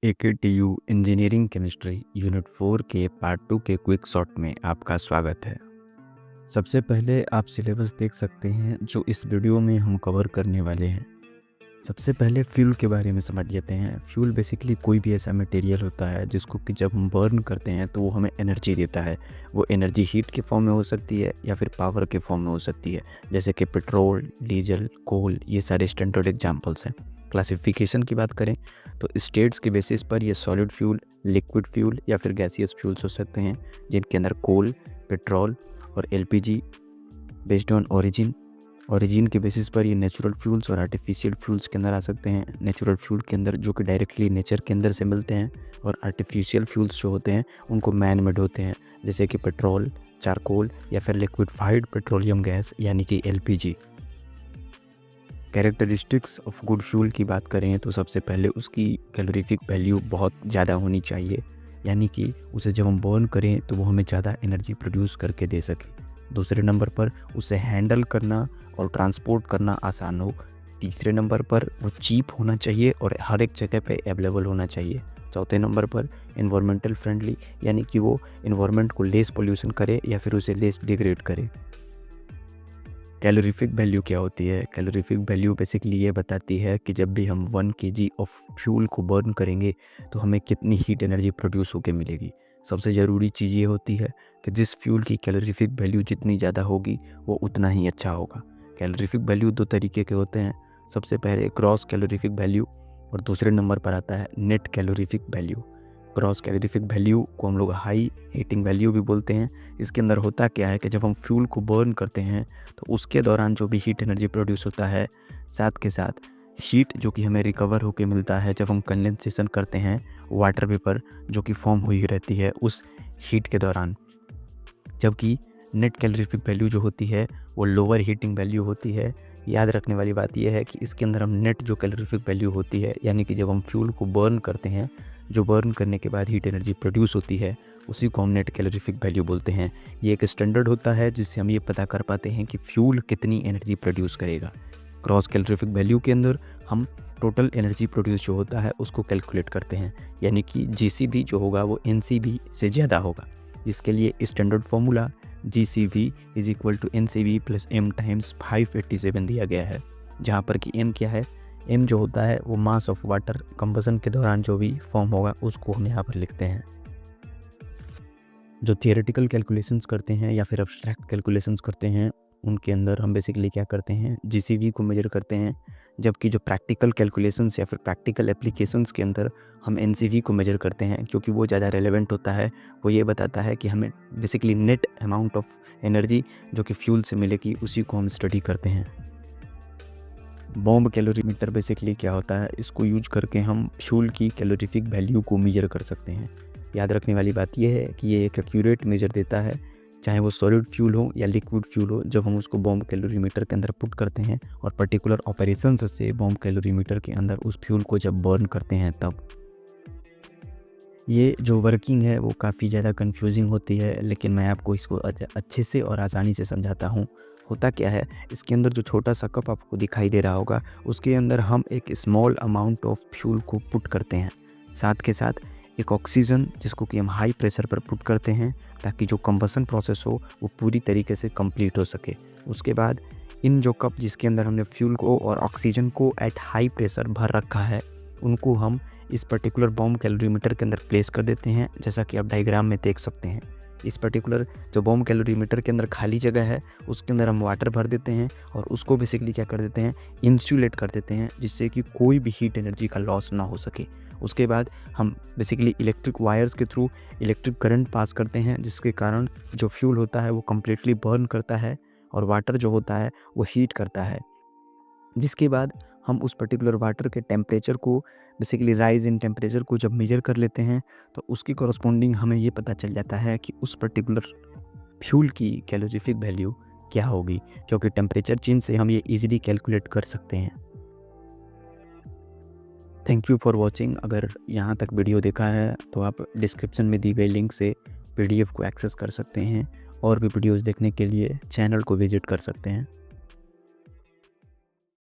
AKTU engineering chemistry unit 4 के part 2 के quick shot में आपका स्वागत है। सबसे पहले आप सिलेबस देख सकते हैं जो इस वीडियो में हम कवर करने वाले हैं। सबसे पहले फ्यूल के बारे में समझ लेते हैं। फ्यूल बेसिकली कोई भी ऐसा मटेरियल होता है जिसको कि जब हम बर्न करते हैं तो वो हमें एनर्जी देता है। वो एनर्जी हीट के फॉर्म में हो सकती है या फिर पावर के फॉर्म में हो सकती है, जैसे कि पेट्रोल, डीजल, कोल, ये सारे स्टैंडर्ड एग्जांपल्स हैं। क्लासिफिकेशन की बात करें तो स्टेट्स के बेसिस पर ये सॉलिड फ्यूल, लिक्विड फ्यूल या फिर गैसियस फ्यूल्स हो सकते हैं, जिनके अंदर कोल, पेट्रोल और एलपीजी बेस्ड ऑन ओरिजिन के बेसिस पर ये नेचुरल फ्यूल्स और आर्टिफिशियल फ्यूल्स के अंदर आ सकते हैं। नेचुरल फ्यूल के अंदर जो कि डायरेक्टली नेचर के अंदर से मिलते हैं, और आर्टिफिशियल फ्यूल्स जो होते हैं उनको मैन मेड होते हैं, जैसे कि पेट्रोल, चारकोल या फिर लिक्विफाइड पेट्रोलियम गैस यानी कि LPG. Characteristics of good fuel की बात करें तो सबसे पहले उसकी कैलोरीफिक वैल्यू बहुत ज़्यादा होनी चाहिए, यानी कि उसे जब हम बर्न करें तो वो हमें ज़्यादा एनर्जी प्रोड्यूस करके दे सके। दूसरे नंबर पर उसे हैंडल करना और ट्रांसपोर्ट करना आसान हो। तीसरे नंबर पर वो चीप होना चाहिए और हर एक जगह पे अवेलेबल होना चाहिए। चौथे नंबर पर एनवायरमेंटल फ्रेंडली, यानी कि वो एनवायरनमेंट को लेस पोल्यूशन करे या फिर उसे लेस डिग्रेड करे। कैलोरीफिक वैल्यू क्या होती है? कैलोरीफिक वैल्यू बेसिकली ये बताती है कि जब भी हम 1 kg ऑफ फ्यूल को बर्न करेंगे तो हमें कितनी हीट एनर्जी प्रोड्यूस होकर मिलेगी। सबसे ज़रूरी चीज़ ये होती है कि जिस फ्यूल की कैलोरीफिक वैल्यू जितनी ज़्यादा होगी वो उतना ही अच्छा होगा। कैलोरीफिक वैल्यू दो तरीके के होते हैं। सबसे पहले ग्रॉस कैलोरीफिक वैल्यू और दूसरे नंबर पर आता है net calorific value. Gross calorific value को हम लोग हाई हीटिंग वैल्यू भी बोलते हैं। इसके अंदर होता क्या है कि जब हम फ्यूल को बर्न करते हैं तो उसके दौरान जो भी हीट एनर्जी प्रोड्यूस होता है, साथ के साथ हीट जो कि हमें रिकवर होकर मिलता है जब हम कंडेंसेशन करते हैं वाटर वेपर जो कि फॉर्म हुई रहती है उस हीट के दौरान। जबकि नेट कैलोरीफिक वैल्यू जो होती है वो लोअर हीटिंग वैल्यू होती है। याद रखने वाली बात यह है कि इसके अंदर हम नेट जो कैलोरीफिक वैल्यू होती है, यानी कि जब हम फ्यूल को बर्न करते हैं, जो बर्न करने के बाद हीट एनर्जी प्रोड्यूस होती है, उसी को हम नेट कैलोरीफिक वैल्यू बोलते हैं। ये एक स्टैंडर्ड होता है जिससे हम ये पता कर पाते हैं कि फ्यूल कितनी एनर्जी प्रोड्यूस करेगा। क्रॉस कैलोरीफिक वैल्यू के अंदर हम टोटल एनर्जी प्रोड्यूस जो होता है उसको कैलकुलेट करते हैं, यानी कि जीसीबी जो होगा वो एनसीबी से ज़्यादा होगा, जिसके लिए standard formula GCV is equal to NCV plus M times 587 दिया गया है, जहाँ पर कि M क्या है? M जो होता है वो मास ऑफ वाटर कंबसन के दौरान जो भी फॉर्म होगा उसको हम यहाँ पर लिखते हैं। जो थियोरेटिकल कैलकुलेशंस करते हैं या फिर अब्स्ट्रैक्ट कैलकुलेशंस करते हैं उनके अंदर हम बेसिकली क्या करते हैं, GCV को मेजर करते हैं, जबकि जो प्रैक्टिकल कैलकुलेशंस या फिर प्रैक्टिकल एप्लीकेशंस के अंदर हम NCV को मेजर करते हैं, क्योंकि वो ज़्यादा रेलेवेंट होता है। वो ये बताता है कि हमें basically net amount of energy जो कि फ्यूल से मिलेगी उसी को हम स्टडी करते हैं। बॉम्ब कैलोरीमीटर बेसिकली क्या होता है? इसको यूज करके हम फ्यूल की कैलोरीफिक वैल्यू को मेजर कर सकते हैं। याद रखने वाली बात यह है कि ये एक एक्यूरेट मेजर देता है, चाहे वो सॉलिड फ्यूल हो या लिक्विड फ्यूल हो। जब हम उसको बॉम्ब कैलोरीमीटर के अंदर पुट करते हैं और पर्टिकुलर ऑपरेशंस से बॉम्ब कैलोरीमीटर के अंदर उस फ्यूल को जब बर्न करते हैं, तब ये जो वर्किंग है वो काफ़ी ज़्यादा कंफ्यूजिंग होती है, लेकिन मैं आपको इसको अच्छे से और आसानी से समझाता हूँ। होता क्या है, इसके अंदर जो छोटा सा कप आपको दिखाई दे रहा होगा उसके अंदर हम एक स्मॉल अमाउंट ऑफ फ्यूल को पुट करते हैं, साथ के साथ एक ऑक्सीजन जिसको कि हम हाई प्रेशर पर पुट करते हैं ताकि जो कंबसन प्रोसेस हो वो पूरी तरीके से कंप्लीट हो सके। उसके बाद इन जो कप जिसके अंदर हमने फ्यूल को और ऑक्सीजन को एट हाई प्रेशर भर रखा है, उनको हम इस पर्टिकुलर बॉम्ब कैलोरीमीटर के अंदर प्लेस कर देते हैं, जैसा कि आप डायग्राम में देख सकते हैं। इस पर्टिकुलर जो बॉम्ब कैलोरीमीटर के अंदर खाली जगह है उसके अंदर हम वाटर भर देते हैं और उसको बेसिकली क्या कर देते हैं, इंसुलेट कर देते हैं, जिससे कि कोई भी हीट एनर्जी का लॉस ना हो सके। उसके बाद हम बेसिकली इलेक्ट्रिक वायर्स के थ्रू इलेक्ट्रिक करंट पास करते हैं, जिसके कारण जो फ्यूल होता है वो कम्प्लीटली बर्न करता है और वाटर जो होता है वो हीट करता है। जिसके बाद हम उस पर्टिकुलर वाटर के टेम्परेचर को बेसिकली राइज इन टेम्परेचर को जब मेजर कर लेते हैं तो उसकी कॉरस्पॉन्डिंग हमें ये पता चल जाता है कि उस पर्टिकुलर फ्यूल की कैलोरीफिक वैल्यू क्या होगी, क्योंकि टेम्परेचर चेंज से हम ये इजीली कैलकुलेट कर सकते हैं। Thank you for watching. अगर यहाँ तक वीडियो देखा है तो आप डिस्क्रिप्शन में दी गई लिंक से PDF को एक्सेस कर सकते हैं और भी वीडियोज़ देखने के लिए चैनल को विजिट कर सकते हैं।